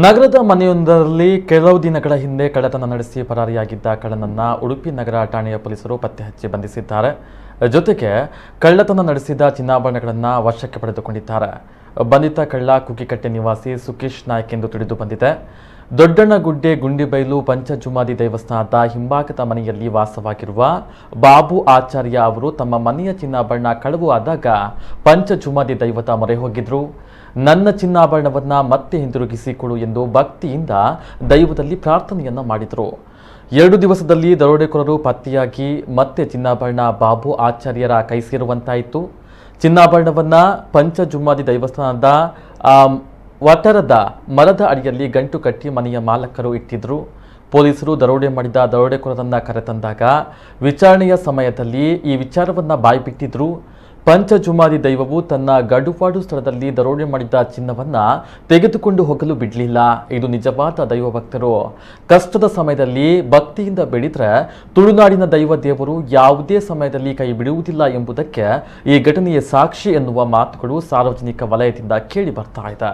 ನಗರದ ಮನೆಯೊಂದರಲ್ಲಿ ಕೆಲವು ದಿನಗಳ ಹಿಂದೆ ಕಳ್ಳತನ ನಡೆಸಿ ಪರಾರಿಯಾಗಿದ್ದ ಕಳ್ಳನನ್ನ ಉಡುಪಿ ನಗರ ಠಾಣೆಯ ಪೊಲೀಸರು ಪತ್ತೆ ಹಚ್ಚಿ ಬಂಧಿಸಿದ್ದಾರೆ. ಜೊತೆಗೆ ಕಳ್ಳತನ ನಡೆಸಿದ ಚಿನ್ನಾಭರಣಗಳನ್ನು ವಶಕ್ಕೆ ಪಡೆದುಕೊಂಡಿದ್ದಾರೆ. ಬಂಧಿತ ಕಳ್ಳ ಕುಕ್ಕಿಕಟ್ಟೆ ನಿವಾಸಿ ಸುಕೇಶ್ ನಾಯ್ಕ್ ಎಂದು ತಿಳಿದು ಬಂದಿದೆ. ದೊಡ್ಡಣ್ಣಗುಡ್ಡೆ ಗುಂಡಿಬೈಲು ಪಂಚಜುಮಾದಿ ದೇವಸ್ಥಾನದ ಹಿಂಭಾಗದ ಮನೆಯಲ್ಲಿ ವಾಸವಾಗಿರುವ ಬಾಬು ಆಚಾರ್ಯ ಅವರು ತಮ್ಮ ಮನೆಯ ಚಿನ್ನಾಭರಣ ಕಳವು ಆದಾಗ ಪಂಚಜುಮಾದಿ ದೈವದ ಮೊರೆ ಹೋಗಿದ್ರು. ನನ್ನ ಚಿನ್ನಾಭರಣವನ್ನ ಮತ್ತೆ ಹಿಂದಿರುಗಿಸಿ ಕೊಡು ಎಂದು ಭಕ್ತಿಯಿಂದ ದೈವದಲ್ಲಿ ಪ್ರಾರ್ಥನೆಯನ್ನ ಮಾಡಿದರು. 2 ದಿವಸದಲ್ಲಿ ದರೋಡೆಕೋರರು ಪತ್ತೆಯಾಗಿ ಮತ್ತೆ ಚಿನ್ನಾಭರಣ ಬಾಬು ಆಚಾರ್ಯರ ಕೈ ಸೇರುವಂತಾಯಿತು. ಚಿನ್ನಾಭರಣವನ್ನ ಪಂಚಜುಮಾದಿ ದೇವಸ್ಥಾನದ ವಟರದ ಮರದ ಅಡಿಯಲ್ಲಿ ಗಂಟು ಕಟ್ಟಿ ಮನೆಯ ಮಾಲಕರು ಇಟ್ಟಿದ್ರು. ಪೊಲೀಸರು ದರೋಡೆ ಮಾಡಿದ ದರೋಡೆಕೋರರನ್ನ ಕರೆತಂದಾಗ ವಿಚಾರಣೆಯ ಸಮಯದಲ್ಲಿ ಈ ವಿಚಾರವನ್ನ ಬಾಯ್ಬಿಟ್ಟಿದ್ರು. ಪಂಚಜುಮಾದಿ ದೈವವು ತನ್ನ ಗಡುಪಾಡು ಸ್ಥಳದಲ್ಲಿ ದರೋಡೆ ಮಾಡಿದ ಚಿನ್ನವನ್ನ ತೆಗೆದುಕೊಂಡು ಹೋಗಲು ಬಿಡಲಿಲ್ಲ. ಇದು ನಿಜವಾದ ದೈವ ಭಕ್ತರು ಕಷ್ಟದ ಸಮಯದಲ್ಲಿ ಭಕ್ತಿಯಿಂದ ಬೇಡಿದ್ರೆ ತುಳುನಾಡಿನ ದೈವ ದೇವರು ಯಾವುದೇ ಸಮಯದಲ್ಲಿ ಕೈ ಬಿಡುವುದಿಲ್ಲ ಎಂಬುದಕ್ಕೆ ಈ ಘಟನೆಯ ಸಾಕ್ಷಿ ಎನ್ನುವ ಮಾತುಗಳು ಸಾರ್ವಜನಿಕ ವಲಯದಿಂದ ಕೇಳಿ ಬರ್ತಾ ಇದೆ.